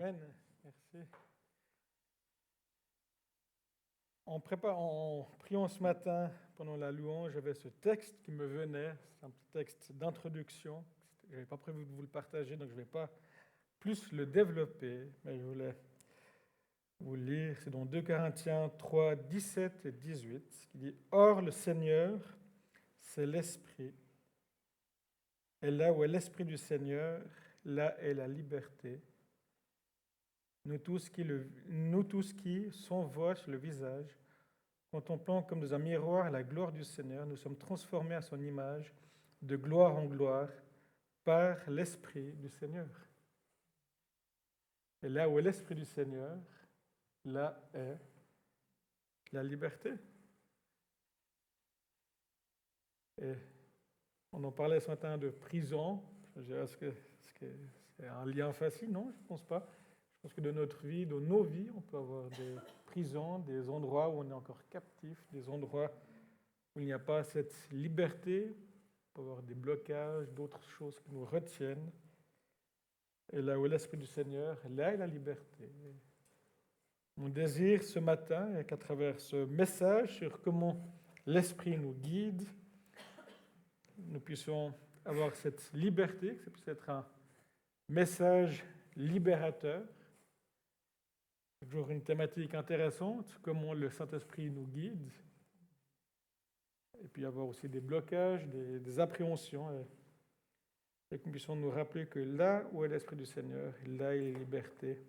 Amen. Merci. En priant ce matin, pendant la louange, j'avais ce texte qui me venait. C'est un petit texte d'introduction. Je n'avais pas prévu de vous le partager, donc je ne vais pas plus le développer, mais je voulais vous lire. C'est dans 2 Corinthiens 3, 17 et 18, qui dit « Or, le Seigneur, c'est l'Esprit. Et là où est l'Esprit du Seigneur, là est la liberté. Nous tous qui, sans voix sur le visage, contemplant comme dans un miroir la gloire du Seigneur, nous sommes transformés à son image, de gloire en gloire, par l'Esprit du Seigneur. Et là où est l'Esprit du Seigneur, là est la liberté. Et on en parlait ce matin de prison. Est-ce que c'est un lien facile? Non, je ne pense pas. Je pense que dans notre vie, dans nos vies, on peut avoir des prisons, des endroits où on est encore captif, des endroits où il n'y a pas cette liberté, on peut avoir des blocages, d'autres choses qui nous retiennent. Et là où est l'Esprit du Seigneur, là est la liberté. Mon désir ce matin est qu'à travers ce message sur comment l'Esprit nous guide, nous puissions avoir cette liberté, que ça puisse être un message libérateur. C'est toujours une thématique intéressante, comment le Saint-Esprit nous guide. Et puis avoir aussi des blocages, des appréhensions. Et que nous puissions nous rappeler que là où est l'Esprit du Seigneur, là est la liberté.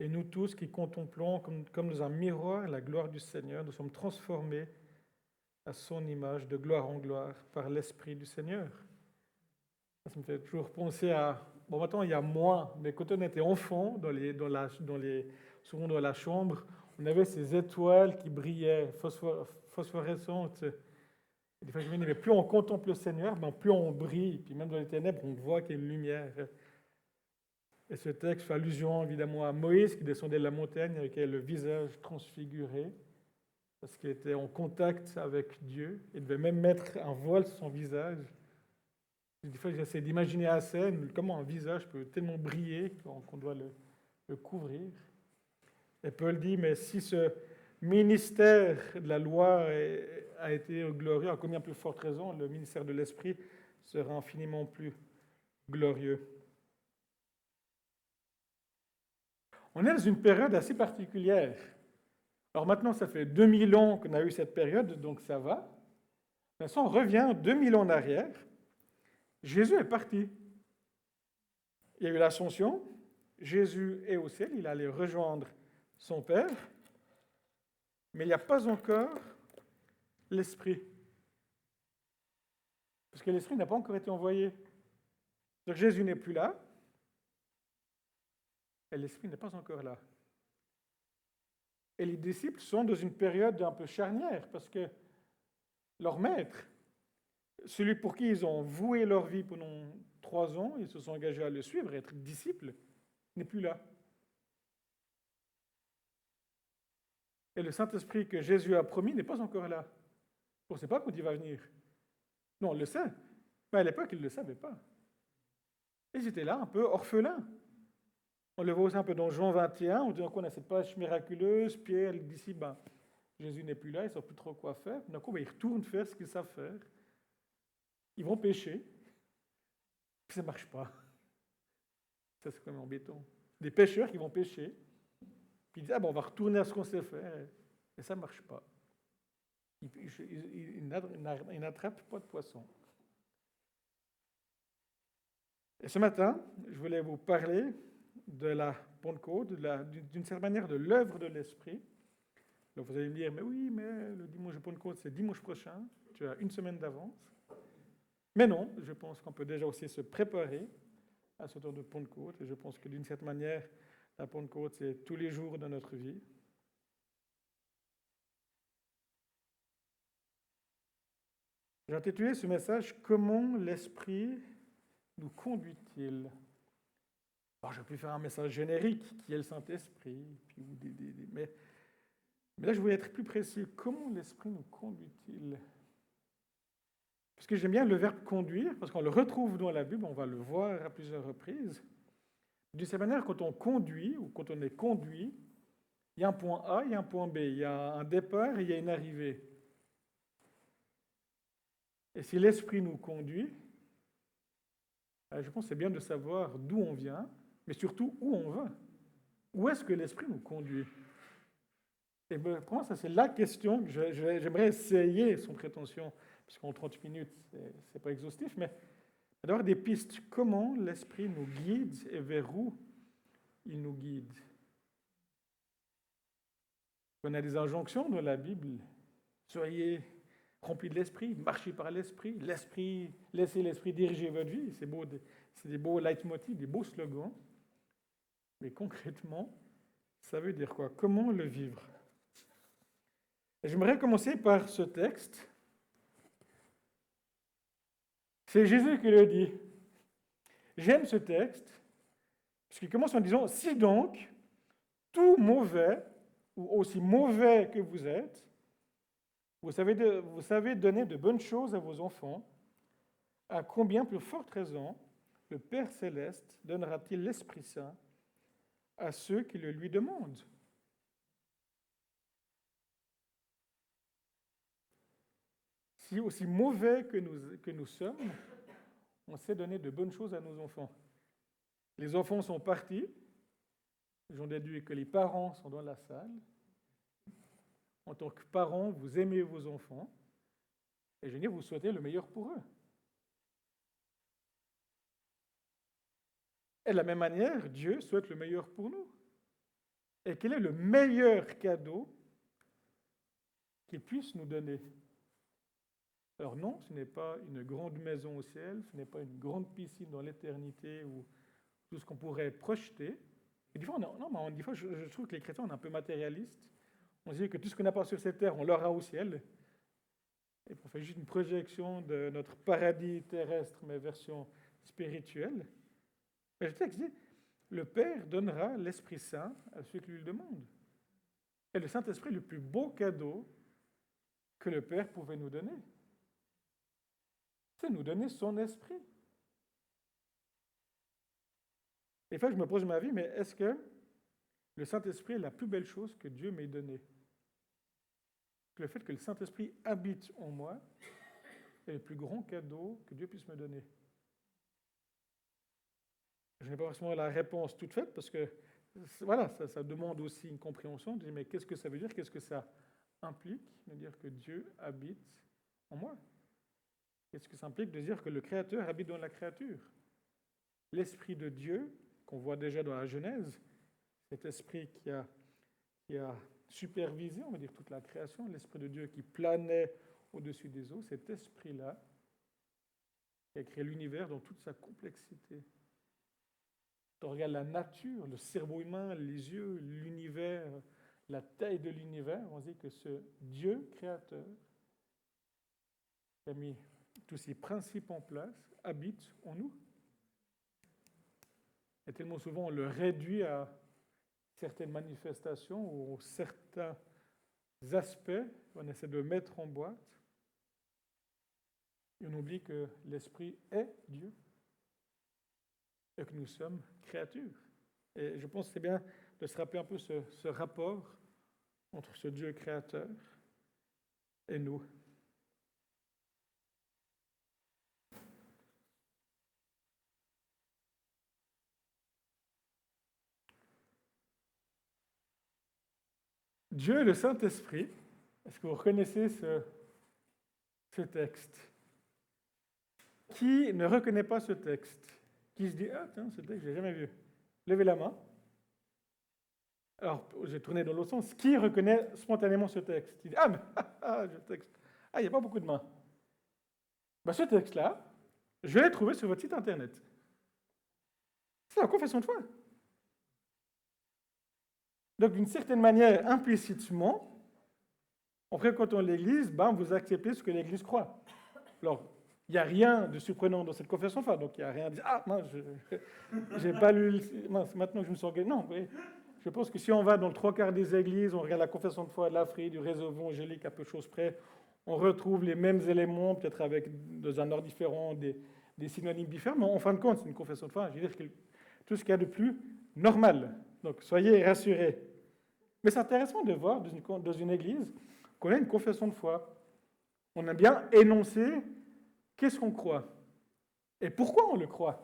Et nous tous qui contemplons comme dans un miroir la gloire du Seigneur, nous sommes transformés à son image, de gloire en gloire, par l'Esprit du Seigneur. Ça me fait toujours penser à... Bon, maintenant, il y a moins, mais quand on était enfant, souvent dans la chambre, on avait ces étoiles qui brillaient, phosphorescentes. Et des fois, je me dis, mais plus on contemple le Seigneur, plus on brille. Puis même dans les ténèbres, on voit qu'il y a une lumière. Et ce texte fait allusion évidemment à Moïse qui descendait de la montagne avec le visage transfiguré, parce qu'il était en contact avec Dieu. Il devait même mettre un voile sur son visage. Des fois, j'essaie d'imaginer la scène, comment un visage peut tellement briller qu'on doit le couvrir. Et Paul dit, mais si ce ministère de la loi a été glorieux, à combien plus forte raison, le ministère de l'Esprit sera infiniment plus glorieux. On est dans une période assez particulière. Alors maintenant, ça fait 2000 ans qu'on a eu cette période, donc ça va. Mais si on revient 2000 ans en arrière, Jésus est parti. Il y a eu l'ascension, Jésus est au ciel, il allait rejoindre son Père, mais il n'y a pas encore l'Esprit. Parce que l'Esprit n'a pas encore été envoyé. Donc Jésus n'est plus là, et l'Esprit n'est pas encore là. Et les disciples sont dans une période un peu charnière, parce que leur maître, celui pour qui ils ont voué leur vie pendant 3 ans, ils se sont engagés à le suivre, à être disciples, n'est plus là. Et le Saint-Esprit que Jésus a promis n'est pas encore là. On ne sait pas quand il va venir. Non, on le sait, mais à l'époque, ils ne le savaient pas. Ils étaient là, un peu orphelins. On le voit aussi un peu dans Jean 21, on dit qu'on a cette page miraculeuse, Pierre, les disciples, Jésus n'est plus là, ils ne savent plus trop quoi faire. D'un coup, ils retournent faire ce qu'ils savent faire. Ils vont pécher, puis ça ne marche pas. Ça, c'est quand même embêtant. Des pêcheurs qui vont pêcher, puis ils disent, on va retourner à ce qu'on sait faire, et ça ne marche pas. Ils n'attrapent pas de poisson. Et ce matin, je voulais vous parler de la Pentecôte, d'une certaine manière de l'œuvre de l'Esprit. Donc vous allez me dire, mais oui, mais le dimanche de Pentecôte, c'est dimanche prochain, tu as une semaine d'avance. Mais non, je pense qu'on peut déjà aussi se préparer à ce temps de Pentecôte, et je pense que d'une certaine manière, la Pentecôte, c'est tous les jours de notre vie. J'ai intitulé ce message « Comment l'Esprit nous conduit-il » Alors, j'aurais pu faire un message générique, qui est le Saint-Esprit, mais là, je voulais être plus précis. Comment l'Esprit nous conduit-il? Parce que j'aime bien le verbe « conduire », parce qu'on le retrouve dans la Bible, on va le voir à plusieurs reprises. De cette manière, quand on conduit ou quand on est conduit, il y a un point A, il y a un point B, il y a un départ et il y a une arrivée. Et si l'esprit nous conduit, je pense que c'est bien de savoir d'où on vient, mais surtout où on va. Où est-ce que l'esprit nous conduit? Et pour moi, ça c'est la question que j'aimerais essayer, sans prétention, parce qu'en 30 minutes, ce n'est pas exhaustif, mais d'avoir des pistes. Comment l'esprit nous guide et vers où il nous guide? On a des injonctions dans la Bible. Soyez remplis de l'esprit, marchez par l'esprit, laissez l'esprit diriger votre vie. C'est des beaux leitmotifs, des beaux slogans. Mais concrètement, ça veut dire quoi? Comment le vivre? Et j'aimerais commencer par ce texte. C'est Jésus qui le dit. J'aime ce texte, parce qu'il commence en disant, si donc, tout mauvais, ou aussi mauvais que vous êtes, vous savez donner de bonnes choses à vos enfants, à combien plus forte raison le Père céleste donnera-t-il l'Esprit Saint à ceux qui le lui demandent? Si aussi mauvais que nous sommes, on sait donner de bonnes choses à nos enfants. Les enfants sont partis, j'en déduis que les parents sont dans la salle. En tant que parents, vous aimez vos enfants, et je veux dire, vous souhaitez le meilleur pour eux. Et de la même manière, Dieu souhaite le meilleur pour nous. Et quel est le meilleur cadeau qu'il puisse nous donner? Alors non, ce n'est pas une grande maison au ciel, ce n'est pas une grande piscine dans l'éternité ou tout ce qu'on pourrait projeter. Et des fois, je trouve que les chrétiens sont un peu matérialistes. On se dit que tout ce qu'on n'a pas sur cette terre, on l'aura au ciel. Et on fait juste une projection de notre paradis terrestre, mais version spirituelle. Mais le texte dit, le Père donnera l'Esprit Saint à ceux qui lui le demandent. Et le Saint-Esprit est le plus beau cadeau que le Père pouvait nous donner. C'est nous donner son esprit. Et fois, je me pose ma vie, mais est-ce que le Saint-Esprit est la plus belle chose que Dieu m'ait donnée? Le fait que le Saint-Esprit habite en moi est le plus grand cadeau que Dieu puisse me donner. Je n'ai pas forcément la réponse toute faite, parce que voilà, ça demande aussi une compréhension. Je dis, mais qu'est-ce que ça veut dire? Qu'est-ce que ça implique de dire que Dieu habite en moi? Qu'est-ce que ça implique de dire que le Créateur habite dans la créature? L'Esprit de Dieu, qu'on voit déjà dans la Genèse, cet esprit qui a supervisé, on va dire, toute la création, l'Esprit de Dieu qui planait au-dessus des eaux, cet esprit-là qui a créé l'univers dans toute sa complexité. Quand on regarde la nature, le cerveau humain, les yeux, l'univers, la taille de l'univers, on se dit que ce Dieu créateur qui a mis tous ces principes en place habite en nous. Et tellement souvent on le réduit à certaines manifestations ou certains aspects qu'on essaie de mettre en boîte. Et on oublie que l'Esprit est Dieu et que nous sommes créatures. Et je pense que c'est bien de se rappeler un peu ce rapport entre ce Dieu créateur et nous. Dieu est le Saint-Esprit. Est-ce que vous reconnaissez ce texte? Qui ne reconnaît pas ce texte? Qui se dit, ah tiens, ce texte, je ne l'ai jamais vu. Levez la main. Alors, j'ai tourné dans l'autre sens. Qui reconnaît spontanément ce texte? Il dit, ah, mais ce texte. Ah, il n'y a pas beaucoup de mains. Ben, ce texte-là, je l'ai trouvé sur votre site internet. C'est la confession de foi. Donc, d'une certaine manière, implicitement, en fréquentant l'Église, vous acceptez ce que l'Église croit. Alors, il n'y a rien de surprenant dans cette confession de foi, donc il n'y a rien à dire. Ah, mince, je n'ai pas lu. Mince, maintenant que je me suis organisé. Non, oui. Je pense que si on va dans le 3/4 des églises, on regarde la confession de foi de l'Afrique, du réseau évangélique, à peu de choses près, on retrouve les mêmes éléments, peut-être avec dans un ordre différent, des synonymes différents, mais en fin de compte, c'est une confession de foi. Je veux dire que tout ce qu'il y a de plus normal. Donc, soyez rassurés. Mais c'est intéressant de voir dans une église qu'on a une confession de foi. On a bien énoncé qu'est-ce qu'on croit et pourquoi on le croit.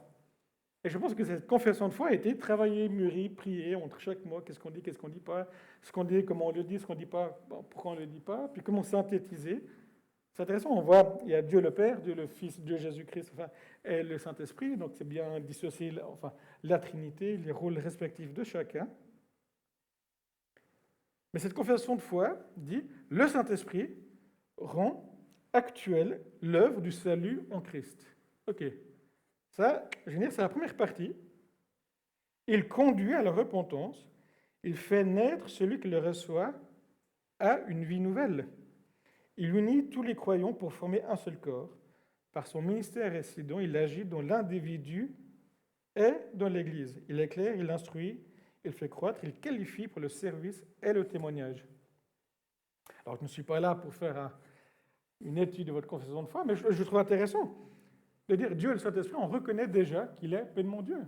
Et je pense que cette confession de foi a été travaillée, mûrie, priée entre chaque mois. Qu'est-ce qu'on dit pas, ce qu'on dit, comment on le dit, ce qu'on dit pas, pourquoi on ne le dit pas, puis comment synthétiser. C'est intéressant, on voit, il y a Dieu le Père, Dieu le Fils, Dieu Jésus-Christ, et le Saint-Esprit, donc c'est bien dissocié, la Trinité, les rôles respectifs de chacun. Mais cette confession de foi dit, le Saint-Esprit rend actuelle l'œuvre du salut en Christ. Ok, ça, je veux dire, c'est la première partie. Il conduit à la repentance, il fait naître celui qui le reçoit à une vie nouvelle. Il unit tous les croyants pour former un seul corps. Par son ministère résident, il agit dans l'individu et dans l'Église. Il éclaire, il instruit, il fait croître, il qualifie pour le service et le témoignage. Alors, je ne suis pas là pour faire une étude de votre confession de foi, mais je trouve intéressant de dire Dieu et le Saint-Esprit, on reconnaît déjà qu'il est pleinement Dieu.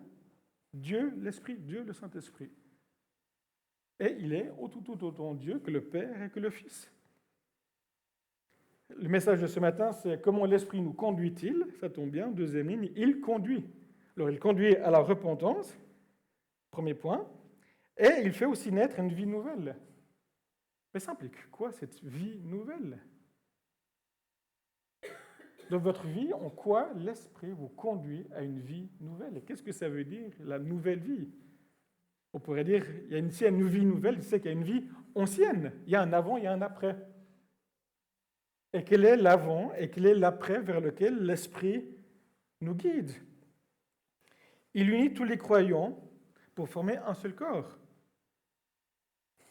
Dieu, l'Esprit, Dieu, le Saint-Esprit. Et il est tout autant Dieu que le Père et que le Fils. Le message de ce matin, c'est comment l'Esprit nous conduit-il? Ça tombe bien, deuxième ligne, il conduit. Alors, il conduit à la repentance, premier point, et il fait aussi naître une vie nouvelle. Mais ça implique quoi, cette vie nouvelle? Dans votre vie, en quoi l'Esprit vous conduit à une vie nouvelle? Et qu'est-ce que ça veut dire, la nouvelle vie? On pourrait dire, il y a une vie nouvelle, c'est qu'il y a une vie ancienne. Il y a un avant, il y a un après. Et quel est l'avant et quel est l'après vers lequel l'Esprit nous guide? Il unit tous les croyants pour former un seul corps.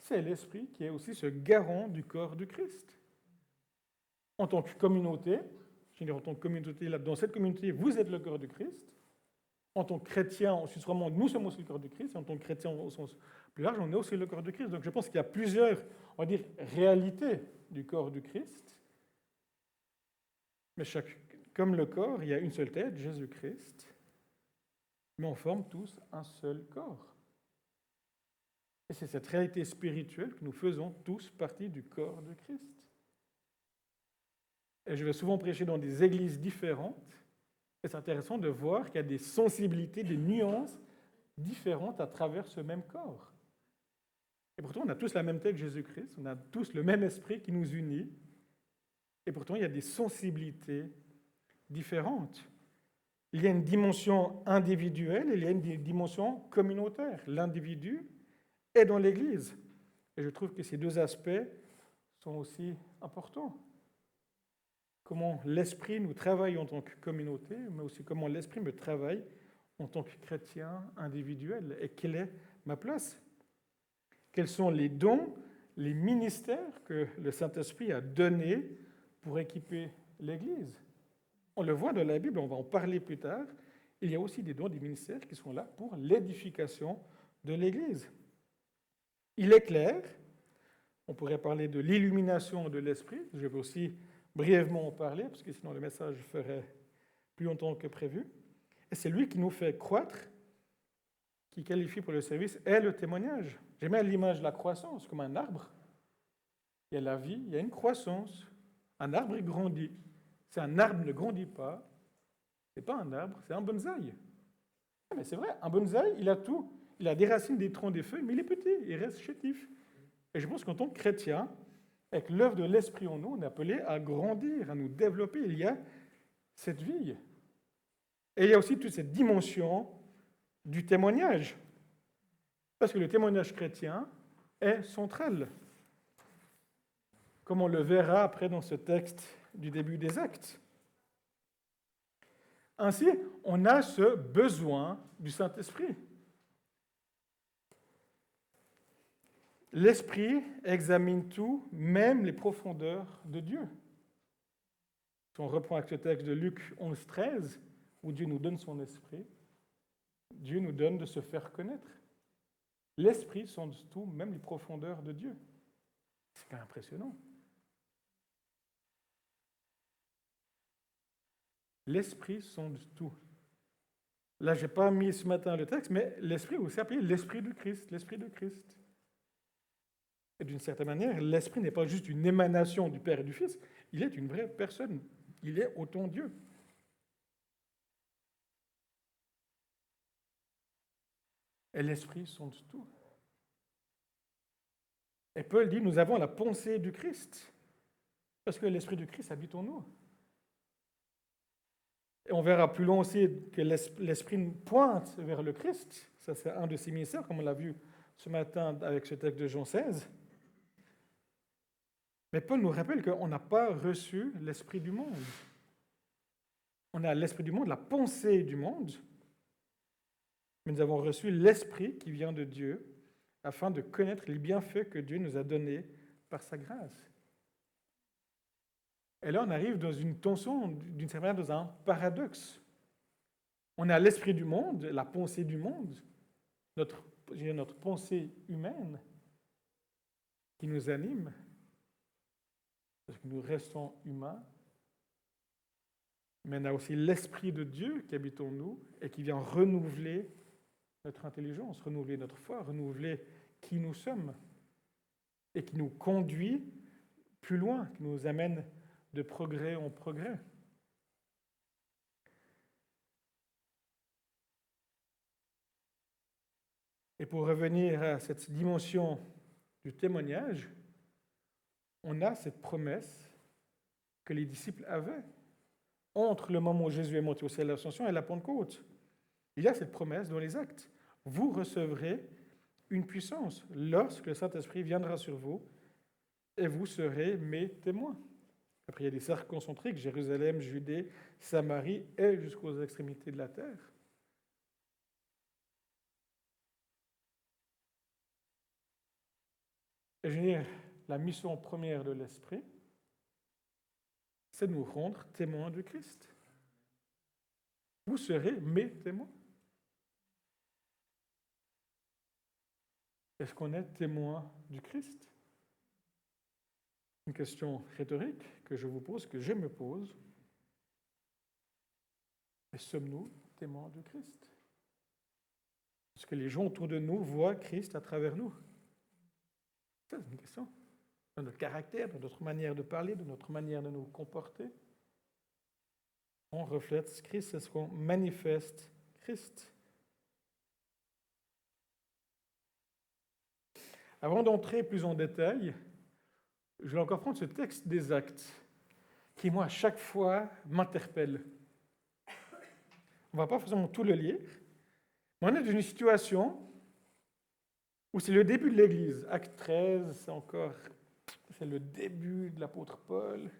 C'est l'Esprit qui est aussi ce garant du corps du Christ. En tant que communauté, je veux dire en tant que communauté, dans cette communauté, vous êtes le corps du Christ. En tant que chrétien, nous sommes aussi le corps du Christ. Et en tant que chrétien au sens plus large, on est aussi le corps du Christ. Donc je pense qu'il y a plusieurs, on va dire, réalités du corps du Christ. Mais comme le corps, il y a une seule tête, Jésus-Christ. Mais on forme tous un seul corps. Et c'est cette réalité spirituelle que nous faisons tous partie du corps de Christ. Et je vais souvent prêcher dans des églises différentes. Et c'est intéressant de voir qu'il y a des sensibilités, des nuances différentes à travers ce même corps. Et pourtant, on a tous la même tête, Jésus-Christ. On a tous le même esprit qui nous unit. Et pourtant, il y a des sensibilités différentes. Il y a une dimension individuelle et il y a une dimension communautaire. L'individu est dans l'Église. Et je trouve que ces deux aspects sont aussi importants. Comment l'Esprit nous travaille en tant que communauté, mais aussi comment l'Esprit me travaille en tant que chrétien individuel. Et quelle est ma place? Quels sont les dons, les ministères que le Saint-Esprit a donnés pour équiper l'Église? On le voit dans la Bible, on va en parler plus tard. Il y a aussi des dons, des ministères qui sont là pour l'édification de l'Église. Il est clair, on pourrait parler de l'illumination de l'Esprit, je vais aussi brièvement en parler, parce que sinon le message ferait plus longtemps que prévu. Et c'est lui qui nous fait croître, qui qualifie pour le service, et le témoignage. J'aime l'image de la croissance, comme un arbre. Il y a la vie, il y a une croissance. Un arbre, il grandit. Si un arbre ne grandit pas, ce n'est pas un arbre, c'est un bonsaï. Mais c'est vrai, un bonsaï, il a tout. Il a des racines, des troncs, des feuilles, mais il est petit, il reste chétif. Et je pense qu'en tant que chrétien, avec l'œuvre de l'Esprit en nous, on est appelé à grandir, à nous développer. Il y a cette vie. Et il y a aussi toute cette dimension du témoignage. Parce que le témoignage chrétien est central. Comme on le verra après dans ce texte du début des Actes. Ainsi, on a ce besoin du Saint-Esprit. L'Esprit examine tout, même les profondeurs de Dieu. Si on reprend avec ce texte de Luc 11, 13, où Dieu nous donne son Esprit, Dieu nous donne de se faire connaître. L'Esprit sonde tout, même les profondeurs de Dieu. C'est quand même impressionnant. L'Esprit sonde tout. Là, je n'ai pas mis ce matin le texte, mais l'Esprit est aussi appelé l'Esprit du Christ, l'Esprit de Christ. Et d'une certaine manière, l'Esprit n'est pas juste une émanation du Père et du Fils, il est une vraie personne, il est autant Dieu. Et l'Esprit sonde tout. Et Paul dit, nous avons la pensée du Christ, parce que l'Esprit du Christ habite en nous. Et on verra plus loin aussi que l'Esprit pointe vers le Christ. Ça, c'est un de ses ministères, comme on l'a vu ce matin avec ce texte de Jean 16. Mais Paul nous rappelle qu'on n'a pas reçu l'Esprit du monde. On a l'Esprit du monde, la pensée du monde, mais nous avons reçu l'Esprit qui vient de Dieu afin de connaître les bienfaits que Dieu nous a donnés par sa grâce. Et là, on arrive dans une tension, d'une certaine manière, dans un paradoxe. On a l'esprit du monde, la pensée du monde, notre pensée humaine qui nous anime, parce que nous restons humains. Mais on a aussi l'esprit de Dieu qui habite en nous et qui vient renouveler notre intelligence, renouveler notre foi, renouveler qui nous sommes et qui nous conduit plus loin, qui nous amène de progrès en progrès. Et pour revenir à cette dimension du témoignage, on a cette promesse que les disciples avaient entre le moment où Jésus est monté au ciel de l'Ascension et la Pentecôte. Il y a cette promesse dans les actes. Vous recevrez une puissance lorsque le Saint-Esprit viendra sur vous et vous serez mes témoins. Après, il y a des cercles concentriques, Jérusalem, Judée, Samarie et jusqu'aux extrémités de la terre. Et je veux dire, la mission première de l'Esprit, c'est de nous rendre témoins de Christ. Vous serez mes témoins. Est-ce qu'on est témoin du Christ? Une question rhétorique que je vous pose, que je me pose. Mais sommes-nous témoins de Christ? Est-ce que les gens autour de nous voient Christ à travers nous? Ça, c'est une question. Dans notre caractère, dans notre manière de parler, dans notre manière de nous comporter. On reflète Christ, est-ce qu'on manifeste Christ? Avant d'entrer plus en détail, je vais encore prendre ce texte des Actes, qui, moi, à chaque fois, m'interpelle. On ne va pas forcément tout le lire, mais on est dans une situation où c'est le début de l'Église. Acte 13, c'est le début de l'apôtre Paul.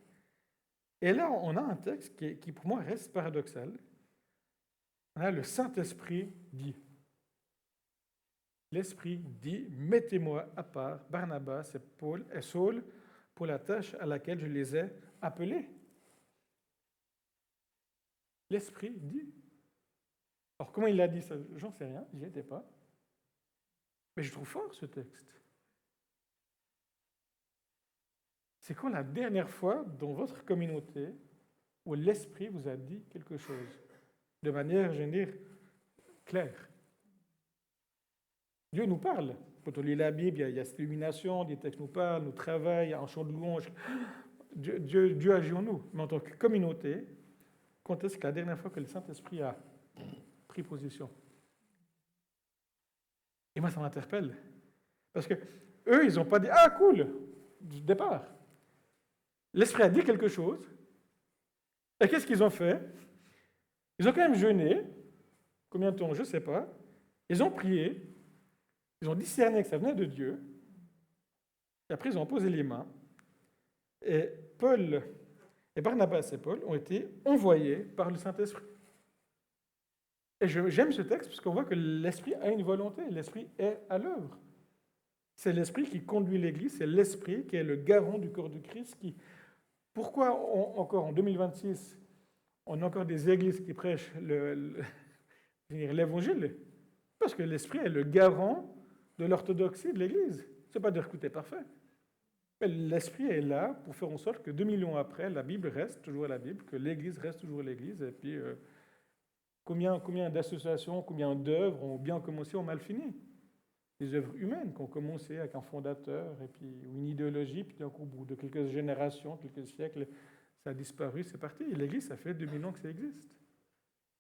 Et là, on a un texte qui, pour moi, reste paradoxal. On a le Saint-Esprit dit. L'Esprit dit, mettez-moi à part Barnabas et Saul pour la tâche à laquelle je les ai appelés. L'Esprit dit. Alors, comment il a dit ça? J'en sais rien, j'y étais pas. Mais je trouve fort ce texte. C'est quand la dernière fois dans votre communauté où l'Esprit vous a dit quelque chose de manière, je veux dire, claire? Dieu nous parle. Quand on lit la Bible, il y a cette illumination, des textes nous parlent, nous travaillent, un chant de louange. Dieu agit en nous. Mais en tant que communauté, quand est-ce que la dernière fois que le Saint-Esprit a pris position? Et moi, ça m'interpelle. Parce que eux, ils n'ont pas dit « Ah, cool !» du départ. L'Esprit a dit quelque chose. Et qu'est-ce qu'ils ont fait? Ils ont quand même jeûné. Combien de temps? Je ne sais pas. Ils ont prié. Ils ont discerné que ça venait de Dieu. Et après, ils ont posé les mains. Et Barnabas et Paul ont été envoyés par le Saint-Esprit. Et j'aime ce texte parce qu'on voit que l'Esprit a une volonté. L'Esprit est à l'œuvre. C'est l'Esprit qui conduit l'Église. C'est l'Esprit qui est le garant du corps du Christ. Pourquoi encore en 2026, on a encore des églises qui prêchent l'Évangile? Parce que l'Esprit est le garant de l'orthodoxie de l'Église. Ce n'est pas dire que tout est parfait. Mais l'Esprit est là pour faire en sorte que 2000 ans après, la Bible reste toujours la Bible, que l'Église reste toujours l'Église. Et puis, Combien d'associations, combien d'œuvres ont bien commencé, ont mal fini? Des œuvres humaines qui ont commencé avec un fondateur et puis ou une idéologie, puis d'un coup, au bout de quelques générations, quelques siècles, ça a disparu, c'est parti. Et l'Église, ça fait 2000 ans que ça existe.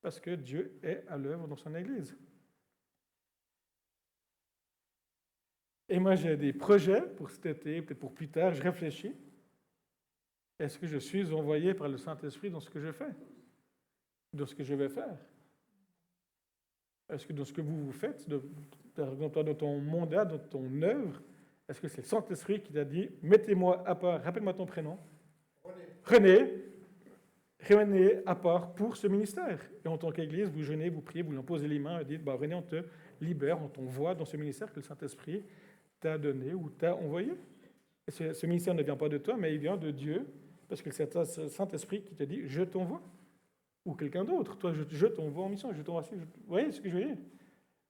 Parce que Dieu est à l'œuvre dans son Église. Et moi, j'ai des projets pour cet été, peut-être pour plus tard, je réfléchis. Est-ce que je suis envoyé par le Saint-Esprit dans ce que je fais? Dans ce que je vais faire? Est-ce que dans ce que vous faites, par exemple dans ton mandat, dans ton œuvre, est-ce que c'est le Saint-Esprit qui t'a dit, mettez-moi à part, rappelle-moi ton prénom, René à part pour ce ministère. Et en tant qu'Église, vous jeûnez, vous priez, vous lui posez les mains et dites, René, on te libère, on t'envoie dans ce ministère que le Saint-Esprit t'a donné ou t'a envoyé. Et ce ministère ne vient pas de toi, mais il vient de Dieu, parce que c'est le Saint-Esprit qui te dit, je t'envoie. Ou quelqu'un d'autre. Toi, je t'envoie en mission, je t'envoie. Vous voyez ce que je veux dire?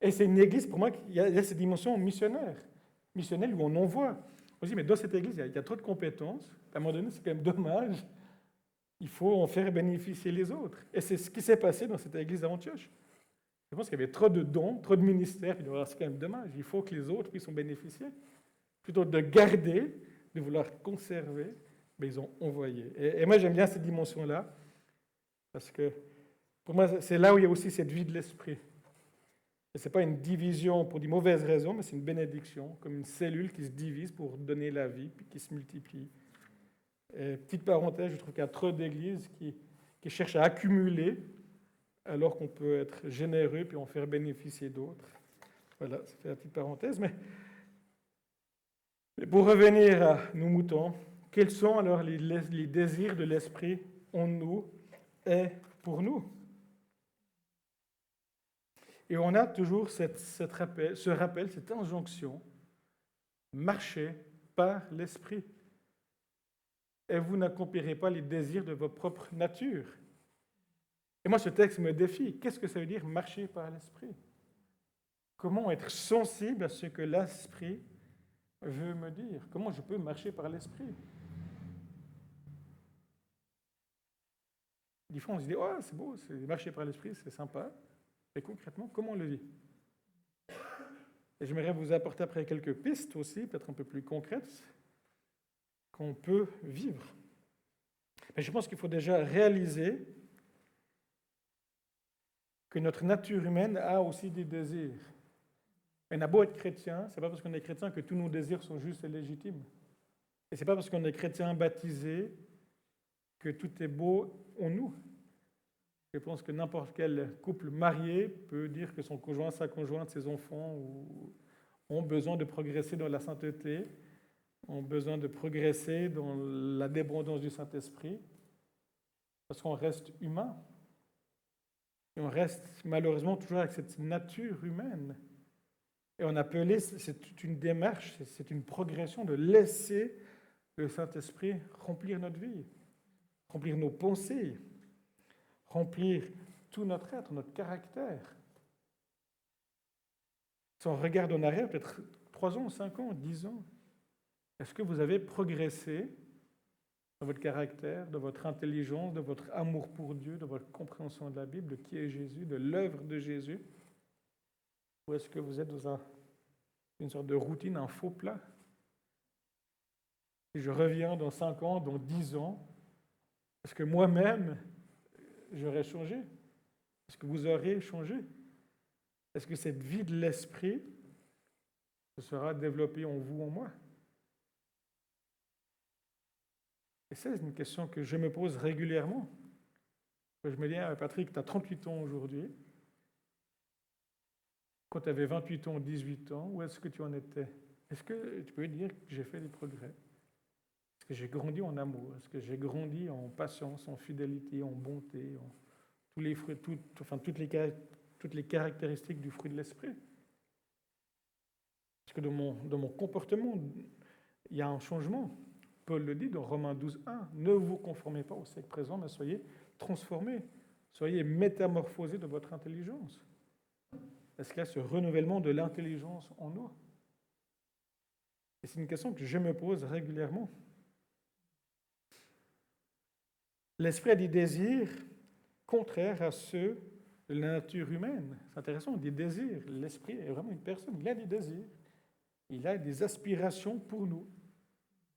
Et c'est une église, pour moi, il y a cette dimension missionnaire. Missionnelle où on envoie. On se dit, mais dans cette église, il y a trop de compétences. À un moment donné, c'est quand même dommage. Il faut en faire bénéficier les autres. Et c'est ce qui s'est passé dans cette église d'Antioche. Je pense qu'il y avait trop de dons, trop de ministères. C'est quand même dommage. Il faut que les autres puissent en bénéficier. Plutôt de garder, de vouloir conserver, mais ils ont envoyé. Et moi, j'aime bien cette dimension-là. Parce que pour moi, c'est là où il y a aussi cette vie de l'esprit. Et ce n'est pas une division pour des mauvaises raisons, mais c'est une bénédiction, comme une cellule qui se divise pour donner la vie, puis qui se multiplie. Et petite parenthèse, je trouve qu'il y a trop d'églises qui cherchent à accumuler, alors qu'on peut être généreux puis en faire bénéficier d'autres. Voilà, c'est la petite parenthèse. Mais pour revenir à nos moutons, quels sont alors les désirs de l'esprit en nous et pour nous? Et on a toujours ce rappel, cette injonction, marchez par l'esprit. Et vous n'accomplirez pas les désirs de votre propre nature. Et moi, ce texte me défie. Qu'est-ce que ça veut dire marcher par l'esprit? Comment être sensible à ce que l'esprit veut me dire? Comment je peux marcher par l'esprit? Des fois, on se dit, oh, c'est beau, marcher par l'esprit, c'est sympa. Et concrètement, comment on le vit? Et j'aimerais vous apporter après quelques pistes aussi, peut-être un peu plus concrètes, qu'on peut vivre. Mais je pense qu'il faut déjà réaliser que notre nature humaine a aussi des désirs. On a beau être chrétien, c'est pas parce qu'on est chrétien que tous nos désirs sont justes et légitimes. Et c'est pas parce qu'on est chrétien baptisé que tout est beau en nous. Je pense que n'importe quel couple marié peut dire que son conjoint, sa conjointe, ses enfants ont besoin de progresser dans la sainteté, ont besoin de progresser dans la débondance du Saint-Esprit, parce qu'on reste humain. Et on reste malheureusement toujours avec cette nature humaine. Et on appelait, c'est une démarche, c'est une progression de laisser le Saint-Esprit remplir notre vie, remplir nos pensées, remplir tout notre être, notre caractère. Si on regarde en arrière, peut-être 3 ans, 5 ans, 10 ans, est-ce que vous avez progressé dans votre caractère, de votre intelligence, de votre amour pour Dieu, de votre compréhension de la Bible, de qui est Jésus, de l'œuvre de Jésus? Ou est-ce que vous êtes dans une sorte de routine, un faux plat? Et je reviens dans 5 ans, dans 10 ans, est-ce que moi-même, j'aurais changé? Est-ce que vous aurez changé? Est-ce que cette vie de l'esprit se sera développée en vous, en moi? Et ça, c'est une question que je me pose régulièrement. Je me dis, Patrick, tu as 38 ans aujourd'hui. Quand tu avais 28 ans, 18 ans, où est-ce que tu en étais? Est-ce que tu peux dire que j'ai fait des progrès? Est-ce que j'ai grandi en amour? Est-ce que j'ai grandi en patience, en fidélité, en bonté, en tous les fruits, toutes les caractéristiques du fruit de l'esprit? Est-ce que dans mon comportement, il y a un changement? Paul le dit dans Romains 12:1, ne vous conformez pas au siècle présent, mais soyez transformés, soyez métamorphosés de votre intelligence. Est-ce qu'il y a ce renouvellement de l'intelligence en nous? Et c'est une question que je me pose régulièrement. L'esprit a des désirs contraires à ceux de la nature humaine. C'est intéressant, des désirs. L'esprit est vraiment une personne, il a des désirs. Il a des aspirations pour nous.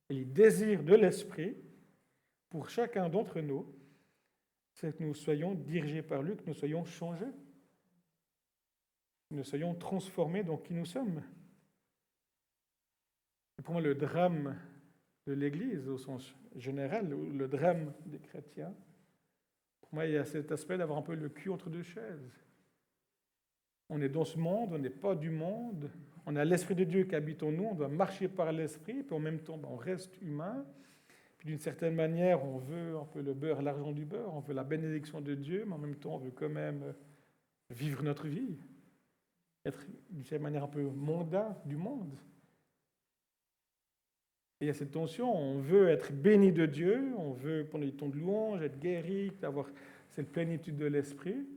Et les désirs de l'esprit, pour chacun d'entre nous, c'est que nous soyons dirigés par lui, que nous soyons changés, que nous soyons transformés dans qui nous sommes. Et pour moi, le drame de l'Église, au sens général, le drame des chrétiens, pour moi, il y a cet aspect d'avoir un peu le cul entre deux chaises. On est dans ce monde, on n'est pas du monde, on a l'Esprit de Dieu qui habite en nous, on doit marcher par l'Esprit, puis en même temps, on reste humain. Puis d'une certaine manière, on veut un peu le beurre, l'argent du beurre, on veut la bénédiction de Dieu, mais en même temps, on veut quand même vivre notre vie, être d'une certaine manière un peu mondain du monde. Et il y a cette tension, on veut être béni de Dieu, on veut, pendant les temps de louange, être guéri, avoir cette plénitude de l'esprit,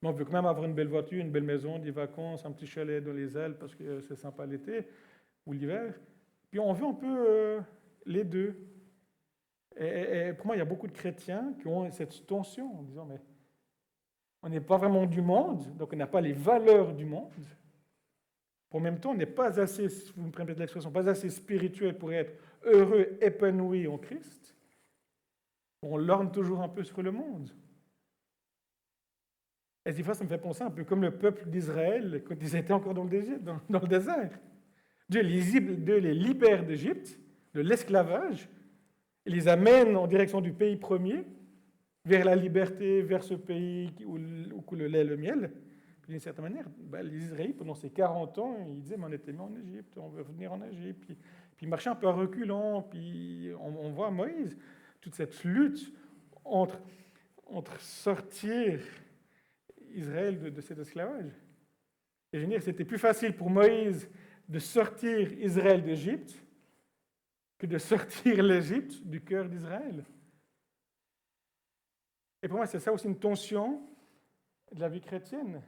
mais on veut quand même avoir une belle voiture, une belle maison, des vacances, un petit chalet dans les Alpes parce que c'est sympa l'été ou l'hiver. Puis on veut un peu les deux. Et pour moi, il y a beaucoup de chrétiens qui ont cette tension en disant, mais on n'est pas vraiment du monde, donc on n'a pas les valeurs du monde. En même temps, on n'est pas assez, si vous me permettez l'expression, pas assez spirituel pour être heureux, épanoui en Christ. On lorgne toujours un peu sur le monde. Et des fois, ça me fait penser un peu comme le peuple d'Israël quand ils étaient encore dans le désert. Dieu les libère d'Égypte, de l'esclavage, et les amène en direction du pays premier, vers la liberté, vers ce pays où coule le lait et le miel. D'une certaine manière, les Israélites, pendant ces 40 ans, ils disaient, mais on était mis en Égypte, on veut revenir en Égypte. Puis ils marchaient un peu à reculons, puis on voit Moïse, toute cette lutte entre sortir Israël de cet esclavage. Et je veux dire, c'était plus facile pour Moïse de sortir Israël d'Égypte que de sortir l'Égypte du cœur d'Israël. Et pour moi, c'est ça aussi une tension de la vie chrétienne.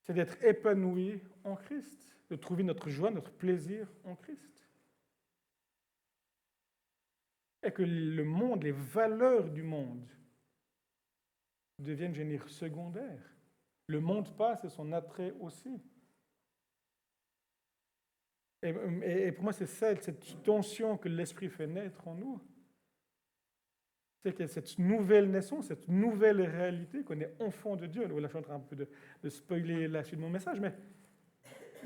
C'est d'être épanoui en Christ, de trouver notre joie, notre plaisir en Christ. Et que le monde, les valeurs du monde deviennent, je veux dire, secondaires. Le monde passe et son attrait aussi. Et pour moi, c'est ça, cette tension que l'Esprit fait naître en nous. C'est qu'il y a cette nouvelle naissance, cette nouvelle réalité, qu'on est enfant de Dieu. Là, je suis en train un peu de spoiler la suite de mon message, mais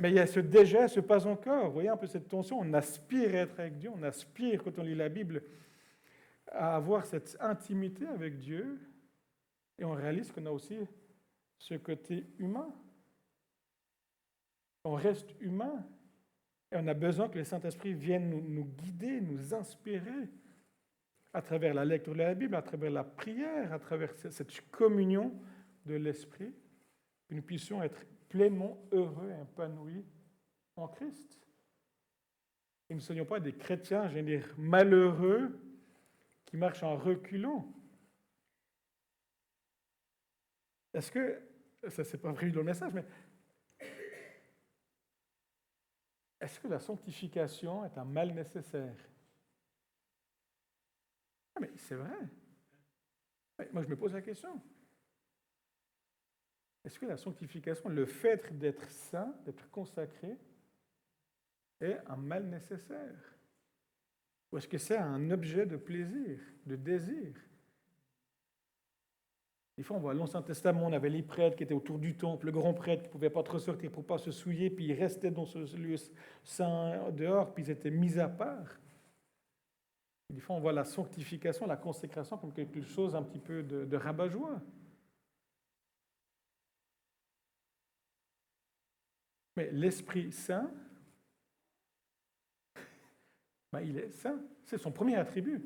il y a déjà, ce pas encore. Vous voyez un peu cette tension, on aspire à être avec Dieu, on aspire, quand on lit la Bible, à avoir cette intimité avec Dieu, et on réalise qu'on a aussi ce côté humain. On reste humain, et on a besoin que le Saint-Esprit vienne nous guider, nous inspirer, à travers la lecture de la Bible, à travers la prière, à travers cette communion de l'Esprit, que nous puissions être pleinement heureux et épanouis en Christ. Et nous ne soyons pas des chrétiens, je veux dire, malheureux, qui marchent en reculant. Est-ce que, ça c'est pas prévu dans le message, mais est-ce que la sanctification est un mal nécessaire? Ah, mais c'est vrai. Moi, je me pose la question. Est-ce que la sanctification, le fait d'être saint, d'être consacré, est un mal nécessaire? Ou est-ce que c'est un objet de plaisir, de désir? Des fois, on voit l'Ancien Testament, on avait les prêtres qui étaient autour du temple, le grand prêtre qui ne pouvait pas trop sortir pour ne pas se souiller, puis ils restaient dans ce lieu saint dehors, puis ils étaient mis à part. Des fois, on voit la sanctification, la consécration comme quelque chose un petit peu de rabat-joie. Mais l'Esprit Saint, il est saint. C'est son premier attribut.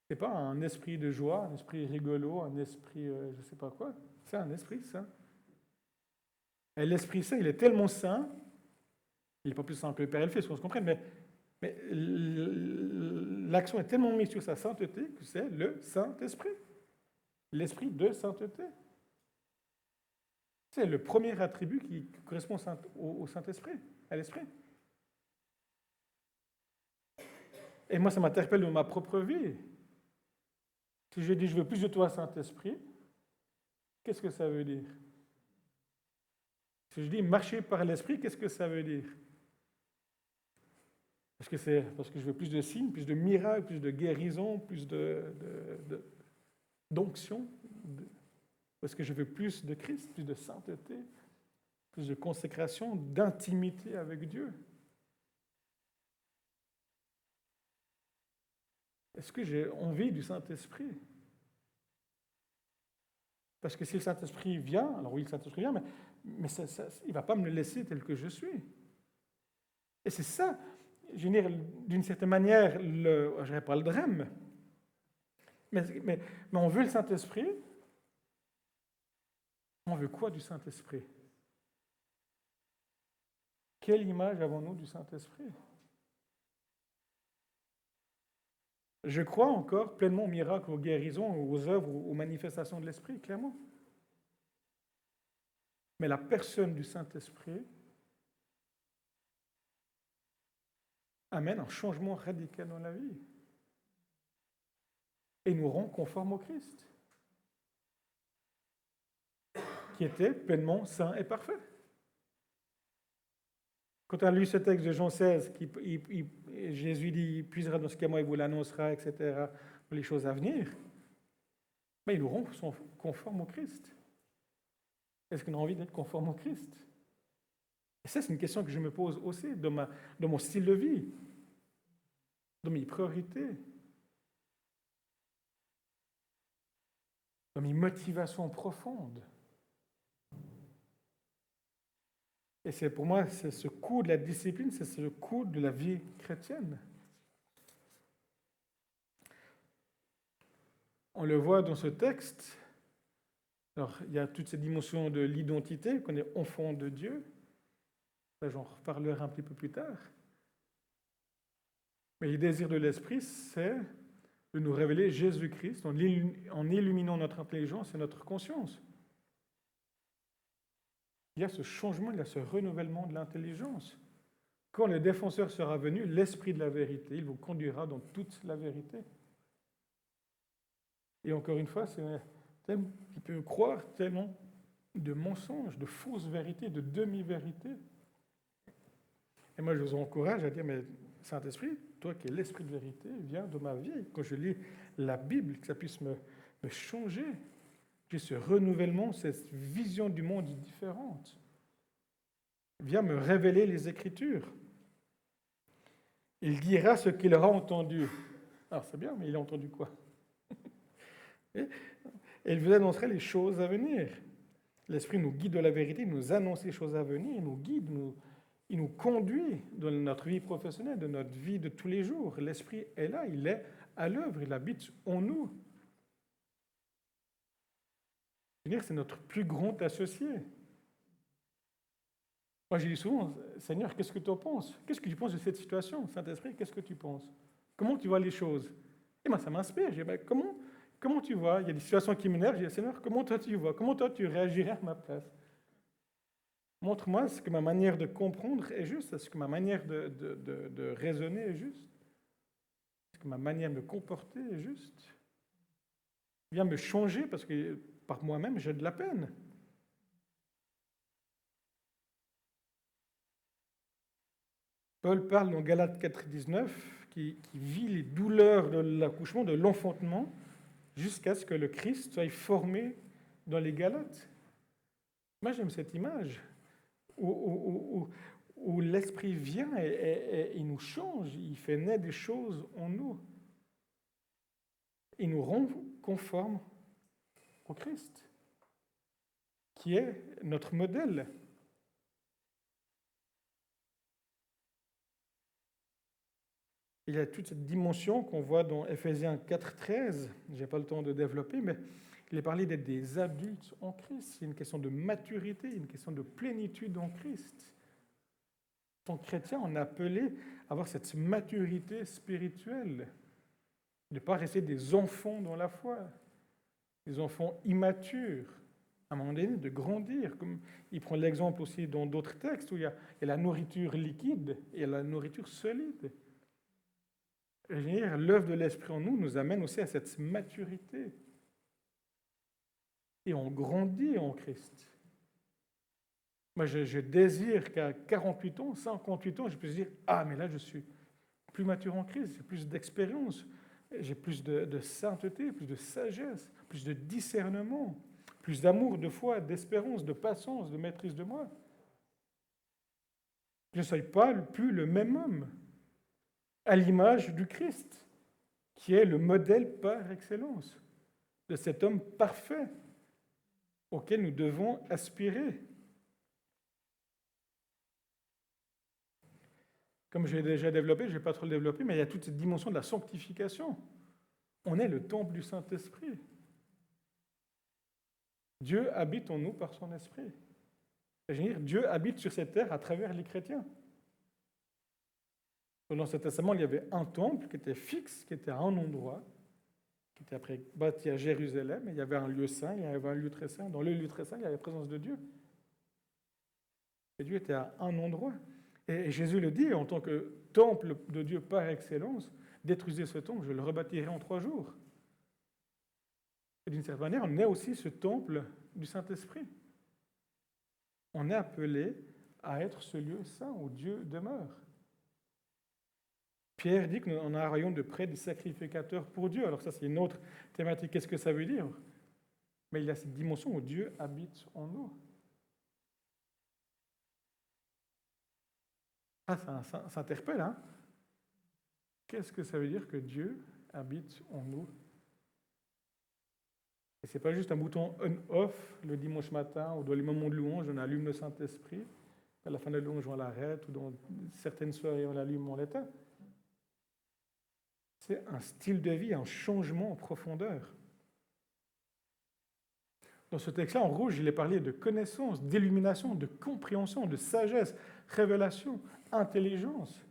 Ce n'est pas un esprit de joie, un esprit rigolo, un esprit je ne sais pas quoi. C'est un esprit saint. Et l'Esprit Saint, il est tellement saint, il n'est pas plus saint que le Père et le Fils, qu'on se comprenne, mais l'accent est tellement mis sur sa sainteté que c'est le Saint-Esprit. L'Esprit de sainteté. C'est le premier attribut qui correspond au Saint-Esprit, à l'Esprit. Et moi, ça m'interpelle dans ma propre vie. Si je dis je veux plus de toi, Saint-Esprit, qu'est-ce que ça veut dire? Si je dis marcher par l'Esprit, qu'est-ce que ça veut dire? Est-ce que c'est parce que je veux plus de signes, plus de miracles, plus de guérisons, plus d'onction? Est-ce que je veux plus de Christ, plus de sainteté, plus de consécration, d'intimité avec Dieu? Est-ce que j'ai envie du Saint-Esprit? Parce que si le Saint-Esprit vient, alors oui, le Saint-Esprit vient, mais il ne va pas me le laisser tel que je suis. Et c'est ça, je veux dire, d'une certaine manière, je ne dirais pas le drame, mais on veut le Saint-Esprit. On veut quoi du Saint-Esprit? Quelle image avons-nous du Saint-Esprit? Je crois encore pleinement aux miracles, aux guérisons, aux œuvres, aux manifestations de l'Esprit, clairement. Mais la personne du Saint-Esprit amène un changement radical dans la vie et nous rend conformes au Christ, qui était pleinement saint et parfait. Quand on a lu ce texte de Jean 16, Jésus dit, il puisera dans ce qu'il y a moi, il vous l'annoncera, etc., pour les choses à venir, mais ils nous rendent conformes au Christ. Est-ce qu'on a envie d'être conforme au Christ? Et ça, c'est une question que je me pose aussi dans mon style de vie, dans mes priorités, dans mes motivations profondes. Et c'est pour moi, c'est ce coût de la discipline, c'est ce coût de la vie chrétienne. On le voit dans ce texte. Alors, il y a toute cette dimension de l'identité, qu'on est enfant de Dieu. Ça, j'en reparlerai un petit peu plus tard. Mais le désir de l'Esprit, c'est de nous révéler Jésus-Christ en illuminant notre intelligence et notre conscience. Il y a ce changement, il y a ce renouvellement de l'intelligence. Quand le défenseur sera venu, l'Esprit de la vérité, il vous conduira dans toute la vérité. Et encore une fois, il peut croire tellement de mensonges, de fausses vérités, de demi-vérités. Et moi, je vous encourage à dire, mais Saint-Esprit, toi qui es l'Esprit de vérité, viens dans ma vie. Quand je lis la Bible, que ça puisse me changer. J'ai ce renouvellement, cette vision du monde différente. Viens me révéler les Écritures. Il dira ce qu'il aura entendu. Alors c'est bien, mais il a entendu quoi? Et il vous annoncerait les choses à venir. L'Esprit nous guide de la vérité, il nous annonce les choses à venir, il nous guide, il nous conduit dans notre vie professionnelle, dans notre vie de tous les jours. L'Esprit est là, il est à l'œuvre, il habite en nous. C'est notre plus grand associé. Moi, je dis souvent, Seigneur, qu'est-ce que tu en penses? Qu'est-ce que tu penses de cette situation? Saint-Esprit, qu'est-ce que tu penses? Comment tu vois les choses? Et moi, ça m'inspire. Je dis, ben, comment tu vois? Il y a des situations qui m'énervent. Je dis, Seigneur, comment toi tu vois? Comment toi tu réagirais à ma place? Montre-moi ce que ma manière de comprendre est juste, est-ce que ma manière de raisonner est juste? Est-ce que ma manière de me comporter est juste? Viens me changer parce que par moi-même, j'ai de la peine. Paul parle dans Galates 4,19 qui vit les douleurs de l'accouchement, de l'enfantement, jusqu'à ce que le Christ soit formé dans les Galates. Moi, j'aime cette image où l'Esprit vient et il nous change, il fait naître des choses en nous. Il nous rend conformes au Christ, qui est notre modèle. Il y a toute cette dimension qu'on voit dans Éphésiens 4,13, je n'ai pas le temps de développer, mais il est parlé d'être des adultes en Christ. C'est une question de maturité, une question de plénitude en Christ. En tant que chrétien, on est appelé à avoir cette maturité spirituelle, de ne pas rester des enfants dans la foi, des enfants immatures, à un moment donné, de grandir. Comme il prend l'exemple aussi dans d'autres textes où il y a la nourriture liquide et la nourriture solide. L'œuvre de l'Esprit en nous nous amène aussi à cette maturité. Et on grandit en Christ. Moi, je désire qu'à 48 ans, 58 ans, je puisse dire « Ah, mais là, je suis plus mature en Christ, j'ai plus d'expérience, j'ai plus de sainteté, plus de sagesse, plus de discernement, plus d'amour, de foi, d'espérance, de patience, de maîtrise de moi. » Je ne sois pas plus le même homme, à l'image du Christ, qui est le modèle par excellence de cet homme parfait auquel nous devons aspirer. Comme j'ai déjà développé, je ne vais pas trop le développer, mais il y a toute cette dimension de la sanctification. On est le temple du Saint-Esprit. Dieu habite en nous par son esprit. Dieu habite sur cette terre à travers les chrétiens. Dans l'Ancien Testament, il y avait un temple qui était fixe, qui était à un endroit, qui était après bâti à Jérusalem, et il y avait un lieu saint, il y avait un lieu très saint. Dans le lieu très saint, il y avait la présence de Dieu. Et Dieu était à un endroit. Et Jésus le dit, en tant que temple de Dieu par excellence, détruisez ce temple, je le rebâtirai en 3 jours. Et d'une certaine manière, on est aussi ce temple du Saint-Esprit. On est appelé à être ce lieu saint où Dieu demeure. Pierre dit qu'on a un royaume de prêtres, des sacrificateurs pour Dieu. Alors ça, c'est une autre thématique. Qu'est-ce que ça veut dire? Mais il y a cette dimension où Dieu habite en nous. Ah, ça s'interpelle, hein? Qu'est-ce que ça veut dire que Dieu habite en nous? Et ce n'est pas juste un bouton on-off le dimanche matin ou dans les moments de louange, on allume le Saint-Esprit. À la fin de la louange, on l'arrête, ou dans certaines soirées, on l'allume, on l'éteint. C'est un style de vie, un changement en profondeur. Dans ce texte-là, en rouge, il est parlé de connaissance, d'illumination, de compréhension, de sagesse, révélation, intelligence.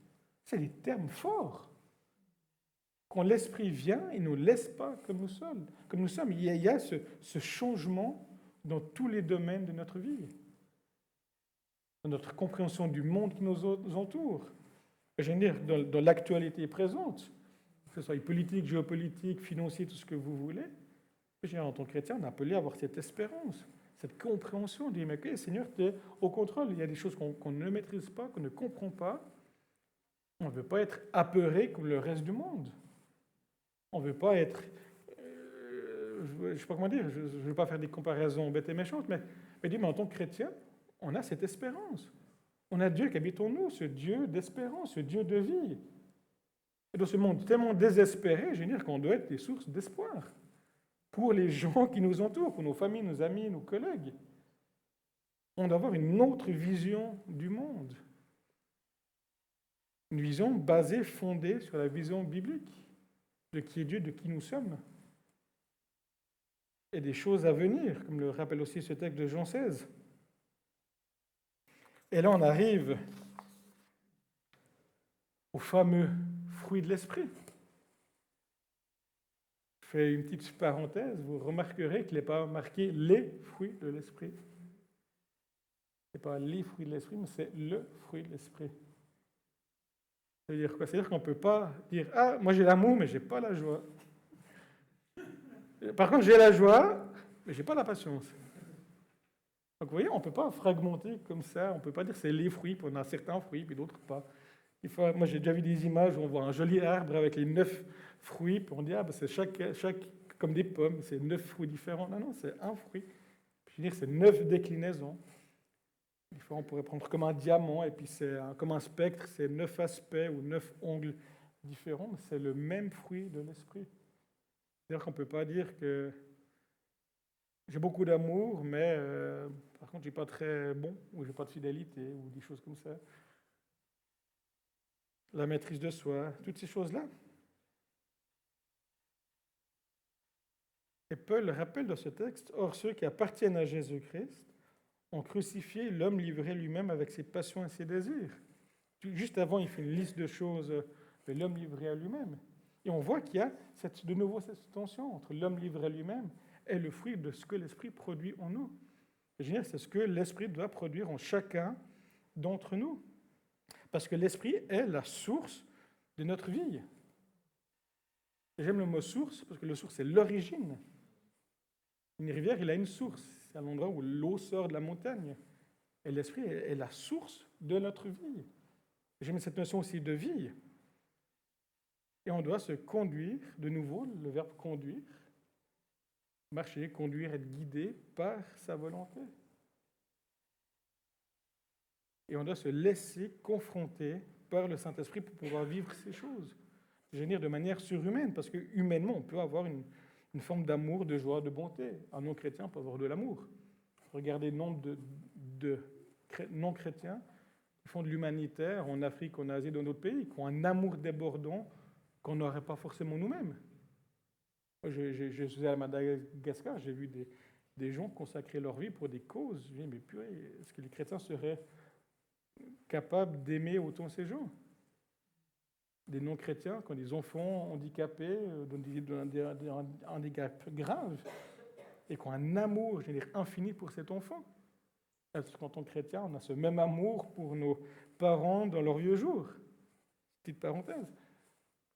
C'est des termes forts. Quand l'Esprit vient, il ne nous laisse pas comme nous sommes. Il y a ce changement dans tous les domaines de notre vie. Dans notre compréhension du monde qui nous entoure. Je veux dire, dans l'actualité présente, que ce soit politique, géopolitique, financier, tout ce que vous voulez, en tant que chrétien, on est appelé à avoir cette espérance, cette compréhension, de dire, mais ok, Seigneur, tu es au contrôle. Il y a des choses qu'on ne maîtrise pas, qu'on ne comprend pas. On ne veut pas être apeuré comme le reste du monde. On ne veut pas être... je ne sais pas comment dire, je ne veux pas faire des comparaisons bêtes et méchantes, mais en tant que chrétien, on a cette espérance. On a Dieu qui habite en nous, ce Dieu d'espérance, ce Dieu de vie. Et dans ce monde tellement désespéré, je veux dire qu'on doit être des sources d'espoir pour les gens qui nous entourent, pour nos familles, nos amis, nos collègues. On doit avoir une autre vision du monde. Une vision basée, fondée sur la vision biblique de qui est Dieu, de qui nous sommes. Et des choses à venir, comme le rappelle aussi ce texte de Jean 16. Et là, on arrive au fameux fruit de l'esprit. Je fais une petite parenthèse, vous remarquerez qu'il n'est pas marqué les fruits de l'esprit. Ce n'est pas les fruits de l'esprit, mais c'est le fruit de l'esprit. Ça veut dire quoi? C'est-à-dire qu'on ne peut pas dire « Ah, moi j'ai l'amour, mais je n'ai pas la joie. » Par contre, j'ai la joie, mais je n'ai pas la patience. Donc vous voyez, on ne peut pas fragmenter comme ça, on ne peut pas dire c'est les fruits, puis on a certains fruits, puis d'autres pas. Moi j'ai déjà vu des images où on voit un joli arbre avec les 9 fruits, puis on dit ah ben c'est chaque comme des pommes, c'est 9 fruits différents. Non, c'est un fruit. Puis je veux dire, c'est 9 déclinaisons. Des fois, on pourrait prendre comme un diamant, et puis c'est comme un spectre, c'est 9 aspects ou 9 ongles différents, mais c'est le même fruit de l'esprit. C'est-à-dire qu'on ne peut pas dire que j'ai beaucoup d'amour, mais par contre, je ne suis pas très bon, ou je n'ai pas de fidélité, ou des choses comme ça. La maîtrise de soi, toutes ces choses-là. Et Paul rappelle dans ce texte, « Or, ceux qui appartiennent à Jésus-Christ ont crucifié l'homme livré lui-même avec ses passions et ses désirs. » Juste avant, il fait une liste de choses de l'homme livré à lui-même. Et on voit qu'il y a de nouveau cette tension entre l'homme livré à lui-même et le fruit de ce que l'Esprit produit en nous. C'est ce que l'Esprit doit produire en chacun d'entre nous. Parce que l'Esprit est la source de notre vie. J'aime le mot source parce que le source, c'est l'origine. Une rivière, il a une source. C'est à l'endroit où l'eau sort de la montagne. Et l'esprit est la source de notre vie. J'aime cette notion aussi de vie. Et on doit se conduire, de nouveau, le verbe conduire, marcher, conduire, être guidé par sa volonté. Et on doit se laisser confronter par le Saint-Esprit pour pouvoir vivre ces choses. Génir de manière surhumaine, parce que humainement, on peut avoir une forme d'amour, de joie, de bonté. Un non-chrétien peut avoir de l'amour. Regardez le nombre de non-chrétiens qui font de l'humanitaire en Afrique, en Asie, dans d'autres pays, qui ont un amour débordant qu'on n'aurait pas forcément nous-mêmes. Je suis à Madagascar, j'ai vu des gens consacrer leur vie pour des causes. Je me dis, mais purée, est-ce que les chrétiens seraient capables d'aimer autant ces gens? Des non-chrétiens, qui ont des enfants handicapés, dans des handicaps graves, et qui ont un amour, je veux dire, infini pour cet enfant. Parce qu'en tant que chrétien, on a ce même amour pour nos parents dans leur vieux jour. Petite parenthèse.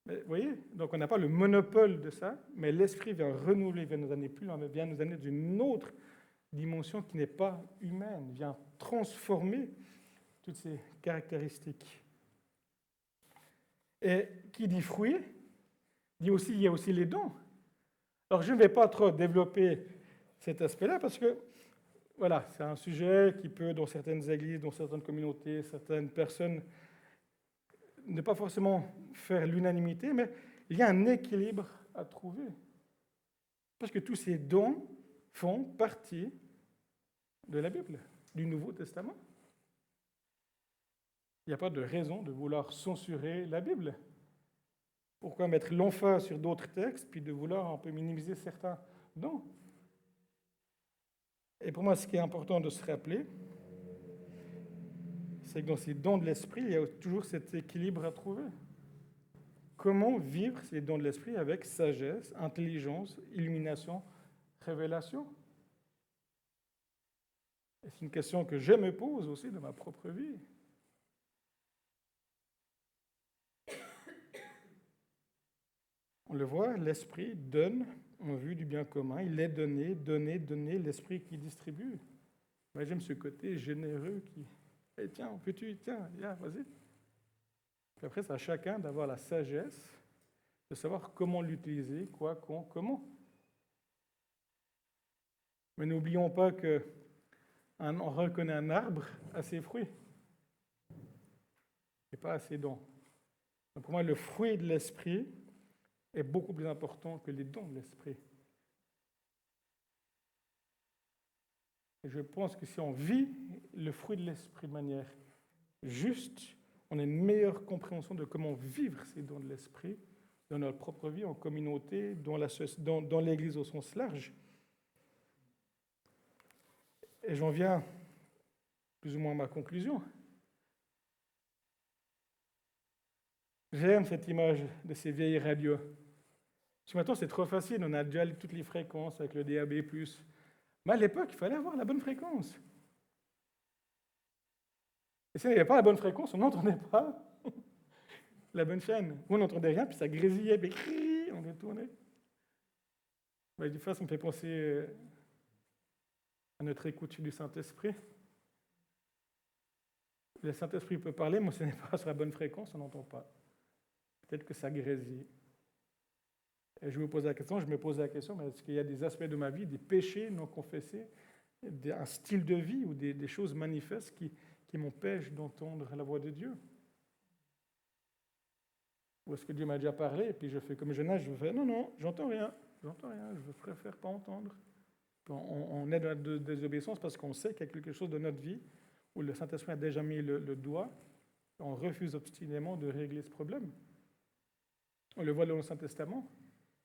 Mais vous voyez, donc on n'a pas le monopole de ça, mais l'Esprit vient renouveler, vient nous amener plus loin, vient nous amener d'une autre dimension qui n'est pas humaine, vient transformer toutes ces caractéristiques. Et qui dit fruit, dit aussi, il y a aussi les dons. Alors je ne vais pas trop développer cet aspect-là parce que, voilà, c'est un sujet qui peut, dans certaines églises, dans certaines communautés, certaines personnes, ne pas forcément faire l'unanimité, mais il y a un équilibre à trouver. Parce que tous ces dons font partie de la Bible, du Nouveau Testament. Il n'y a pas de raison de vouloir censurer la Bible. Pourquoi mettre l'emphase sur d'autres textes, puis de vouloir un peu minimiser certains dons? Et pour moi, ce qui est important de se rappeler, c'est que dans ces dons de l'esprit, il y a toujours cet équilibre à trouver. Comment vivre ces dons de l'esprit avec sagesse, intelligence, illumination, révélation? Et c'est une question que je me pose aussi dans ma propre vie. On le voit, l'esprit donne en vue du bien commun. Il est donné, l'esprit qui distribue. Moi, j'aime ce côté généreux qui... Hey, tiens, peux-tu, tiens, vas-y. Puis après, c'est à chacun d'avoir la sagesse de savoir comment l'utiliser, quoi, quand, comment. Mais n'oublions pas qu'on reconnaît un arbre à ses fruits et pas à ses dons. Donc pour moi, le fruit de l'esprit est beaucoup plus important que les dons de l'esprit. Et je pense que si on vit le fruit de l'esprit de manière juste, on a une meilleure compréhension de comment vivre ces dons de l'esprit dans notre propre vie, en communauté, dans l'Église au sens large. Et j'en viens plus ou moins à ma conclusion. J'aime cette image de ces vieilles radios. Parce que maintenant, c'est trop facile, on a déjà toutes les fréquences avec le DAB+. Mais à l'époque, il fallait avoir la bonne fréquence. Et si on n'avait pas la bonne fréquence, on n'entendait pas la bonne chaîne. Ou on n'entendait rien, puis ça grésillait, puis on détournait. Des fois, ça me fait penser à notre écoute du Saint-Esprit. Le Saint-Esprit peut parler, mais ce n'est pas sur la bonne fréquence, on n'entend pas. Peut-être que ça grésille. Et je me pose la question, mais est-ce qu'il y a des aspects de ma vie, des péchés non confessés, un style de vie ou des choses manifestes qui m'empêchent d'entendre la voix de Dieu? Ou est-ce que Dieu m'a déjà parlé, et puis je fais comme Jonas, je fais non, j'entends rien, je préfère pas entendre. On est dans la désobéissance parce qu'on sait qu'il y a quelque chose de notre vie où le Saint-Esprit a déjà mis le doigt, on refuse obstinément de régler ce problème. On le voit dans l'Ancien Testament.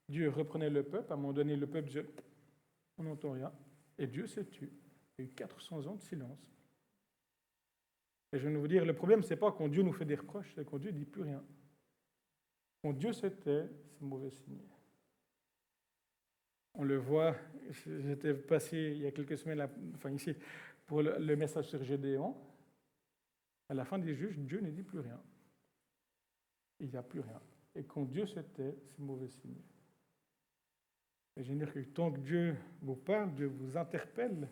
Dieu reprenait le peuple, à un moment donné, le peuple disait « on n'entend rien ». Et Dieu se tue. Il y a eu 400 ans de silence. Et je vais vous dire, le problème, ce n'est pas quand Dieu nous fait des reproches, c'est quand Dieu ne dit plus rien. Quand Dieu se tait, c'est mauvais signe. On le voit, j'étais passé il y a quelques semaines, ici, pour le message sur Gédéon. À la fin des juges, Dieu ne dit plus rien. Il n'y a plus rien. Et quand Dieu se tait, c'est mauvais signe. Et je veux dire que tant que Dieu vous parle, Dieu vous interpelle,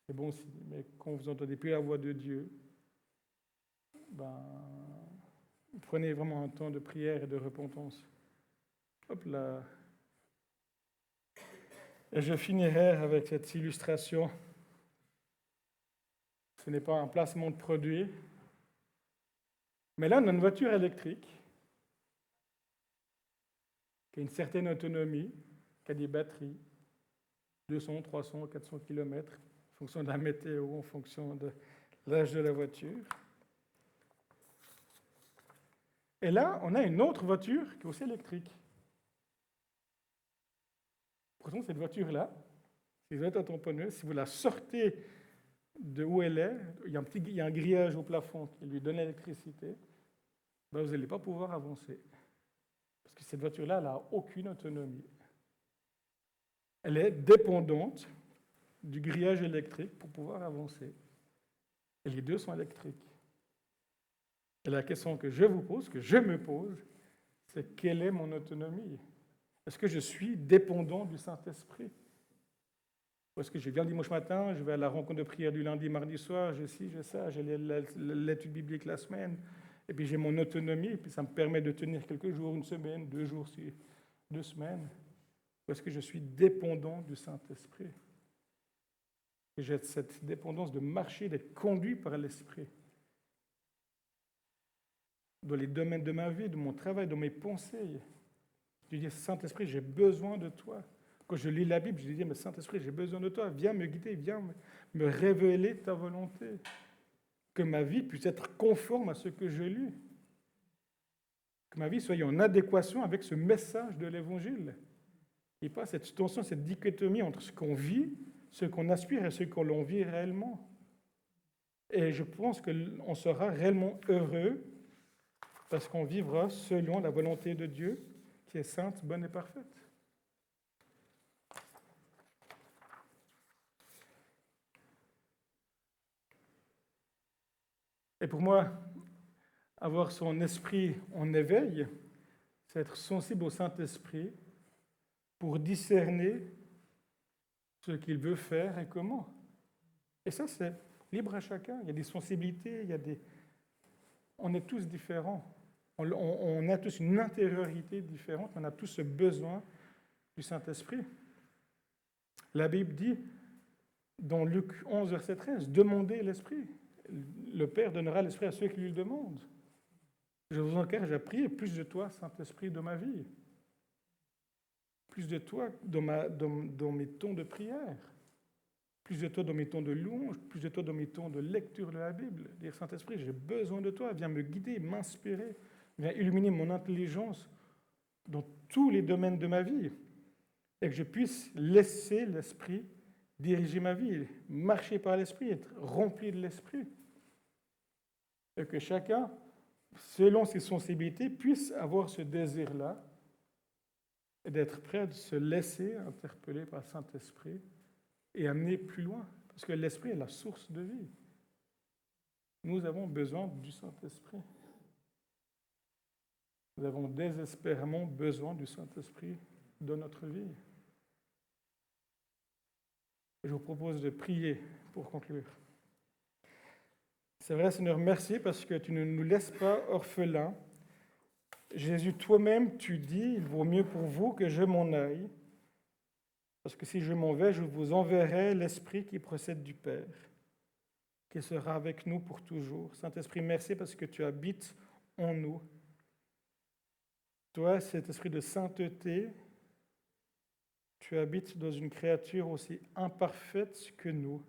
c'est bon signe. Mais quand vous n'entendez plus la voix de Dieu, ben, prenez vraiment un temps de prière et de repentance. Hop là. Et je finirai avec cette illustration. Ce n'est pas un placement de produit. Mais là, on a une voiture électrique qui a une certaine autonomie, qui a des batteries, 200, 300, 400 km, en fonction de la météo, en fonction de l'âge de la voiture. Et là, on a une autre voiture qui est aussi électrique. Pourtant, cette voiture-là, si vous êtes à tamponneuse, si vous la sortez de où elle est, il y a un grillage au plafond qui lui donne l'électricité, ben vous n'allez pas pouvoir avancer. Parce que cette voiture-là, elle n'a aucune autonomie. Elle est dépendante du grillage électrique pour pouvoir avancer. Et les deux sont électriques. Et la question que je vous pose, que je me pose, c'est quelle est mon autonomie? Est-ce que je suis dépendant du Saint-Esprit? Ou est-ce que je viens le dimanche matin, je vais à la rencontre de prière du lundi, mardi soir, je ci, je ça, j'ai l'étude biblique la semaine, et puis j'ai mon autonomie, et puis ça me permet de tenir quelques jours, une semaine, 2 jours, 2 semaines. Ou est-ce que je suis dépendant du Saint-Esprit? Et j'ai cette dépendance de marcher, d'être conduit par l'Esprit. Dans les domaines de ma vie, de mon travail, dans mes pensées. Je dis, Saint-Esprit, j'ai besoin de toi. Quand je lis la Bible, je dis, mais Saint-Esprit, j'ai besoin de toi. Viens me guider, viens me révéler ta volonté. Que ma vie puisse être conforme à ce que je lis. Que ma vie soit en adéquation avec ce message de l'Évangile. Il n'y a pas cette tension, cette dichotomie entre ce qu'on vit, ce qu'on aspire et ce qu'on vit réellement. Et je pense qu'on sera réellement heureux parce qu'on vivra selon la volonté de Dieu qui est sainte, bonne et parfaite. Et pour moi, avoir son esprit en éveil, c'est être sensible au Saint-Esprit pour discerner ce qu'il veut faire et comment. Et ça, c'est libre à chacun. Il y a des sensibilités, on est tous différents. On a tous une intériorité différente, on a tous ce besoin du Saint-Esprit. La Bible dit, dans Luc 11, verset 13, « Demandez l'Esprit. Le Père donnera l'Esprit à ceux qui lui le demandent. » Je vous encourage à prier plus de toi, Saint-Esprit, dans ma vie. Plus de toi dans mes temps de prière. Plus de toi dans mes temps de louange. Plus de toi dans mes temps de lecture de la Bible. Dire, Saint-Esprit, j'ai besoin de toi. Viens me guider, m'inspirer. Viens illuminer mon intelligence dans tous les domaines de ma vie. Et que je puisse laisser l'Esprit diriger ma vie, marcher par l'Esprit, être rempli de l'Esprit. Et que chacun, selon ses sensibilités, puisse avoir ce désir-là et d'être prêt à se laisser interpeller par le Saint-Esprit et amener plus loin. Parce que l'Esprit est la source de vie. Nous avons besoin du Saint-Esprit. Nous avons désespérément besoin du Saint-Esprit dans notre vie. Je vous propose de prier pour conclure. C'est vrai, Seigneur, merci parce que tu ne nous laisses pas orphelins. Jésus, toi-même, tu dis, il vaut mieux pour vous que je m'en aille. Parce que si je m'en vais, je vous enverrai l'Esprit qui procède du Père, qui sera avec nous pour toujours. Saint-Esprit, merci parce que tu habites en nous. Toi, cet esprit de sainteté, tu habites dans une créature aussi imparfaite que nous.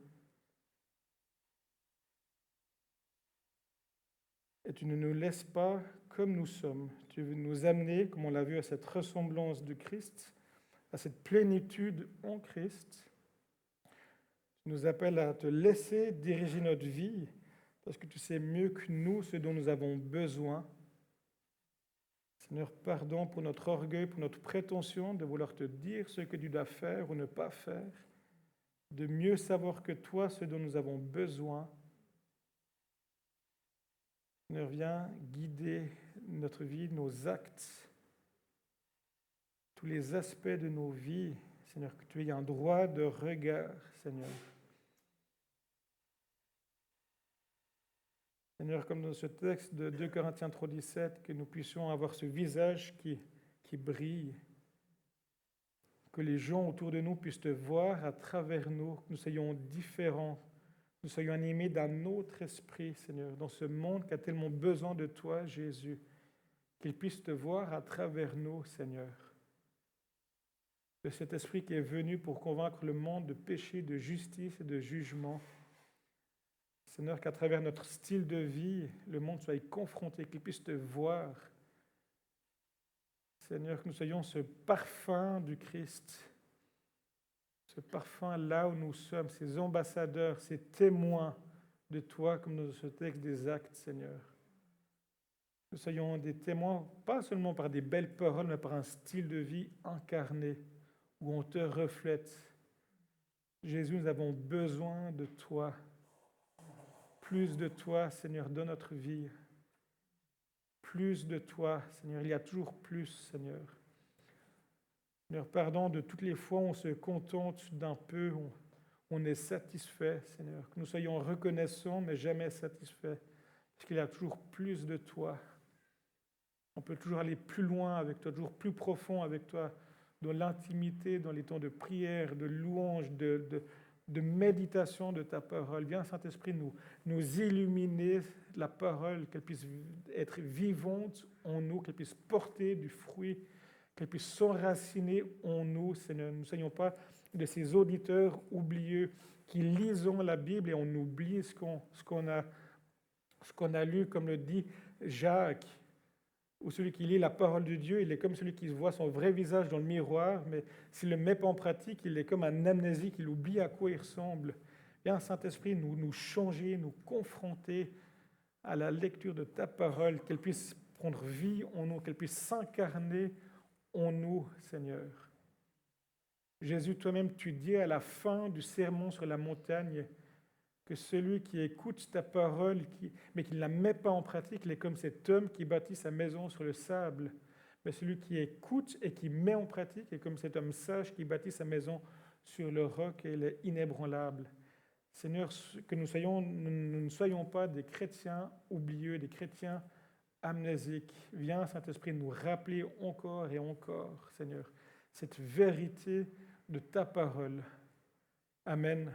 Et tu ne nous laisses pas comme nous sommes. Tu veux nous amener, comme on l'a vu, à cette ressemblance de Christ, à cette plénitude en Christ. Tu nous appelles à te laisser diriger notre vie, parce que tu sais mieux que nous ce dont nous avons besoin. Seigneur, pardon pour notre orgueil, pour notre prétention de vouloir te dire ce que tu dois faire ou ne pas faire, de mieux savoir que toi ce dont nous avons besoin. Seigneur, viens guider notre vie, nos actes, tous les aspects de nos vies, Seigneur, que tu aies un droit de regard, Seigneur. Seigneur, comme dans ce texte de 2 Corinthiens 3,17, que nous puissions avoir ce visage qui brille, que les gens autour de nous puissent te voir à travers nous, que nous soyons différents, que nous soyons animés d'un autre esprit, Seigneur, dans ce monde qui a tellement besoin de toi, Jésus, qu'ils puissent te voir à travers nous, Seigneur. De cet esprit qui est venu pour convaincre le monde de péché, de justice et de jugement. Seigneur, qu'à travers notre style de vie, le monde soit confronté, qu'il puisse te voir. Seigneur, que nous soyons ce parfum du Christ, ce parfum là où nous sommes, ces ambassadeurs, ces témoins de toi, comme dans ce texte des Actes, Seigneur. Que nous soyons des témoins, pas seulement par des belles paroles, mais par un style de vie incarné, où on te reflète. Jésus, nous avons besoin de toi. Plus de toi, Seigneur, dans notre vie. Plus de toi, Seigneur. Il y a toujours plus, Seigneur. Seigneur, pardon de toutes les fois où on se contente d'un peu, où on est satisfait, Seigneur. Que nous soyons reconnaissants, mais jamais satisfaits. Parce qu'il y a toujours plus de toi. On peut toujours aller plus loin avec toi, toujours plus profond avec toi, dans l'intimité, dans les temps de prière, de louange, de méditation de ta parole. Viens, Saint-Esprit, nous illuminer la parole, qu'elle puisse être vivante en nous, qu'elle puisse porter du fruit, qu'elle puisse s'enraciner en nous, Seigneur. Nous ne soyons pas de ces auditeurs oublieux qui lisons la Bible et on oublie ce qu'on a lu, comme le dit Jacques, ou celui qui lit la parole de Dieu, il est comme celui qui voit son vrai visage dans le miroir, mais s'il ne le met pas en pratique, il est comme un amnésique, il oublie à quoi il ressemble. Viens, Saint-Esprit, nous changer, nous confronter à la lecture de ta parole, qu'elle puisse prendre vie en nous, qu'elle puisse s'incarner en nous, Seigneur. Jésus, toi-même, tu dis à la fin du sermon sur la montagne que celui qui écoute ta parole, mais qui ne la met pas en pratique, il est comme cet homme qui bâtit sa maison sur le sable. Mais celui qui écoute et qui met en pratique est comme cet homme sage qui bâtit sa maison sur le roc et il est inébranlable. Seigneur, que nous ne soyons pas des chrétiens oublieux, des chrétiens amnésiques. Viens, Saint-Esprit, nous rappeler encore et encore, Seigneur, cette vérité de ta parole. Amen.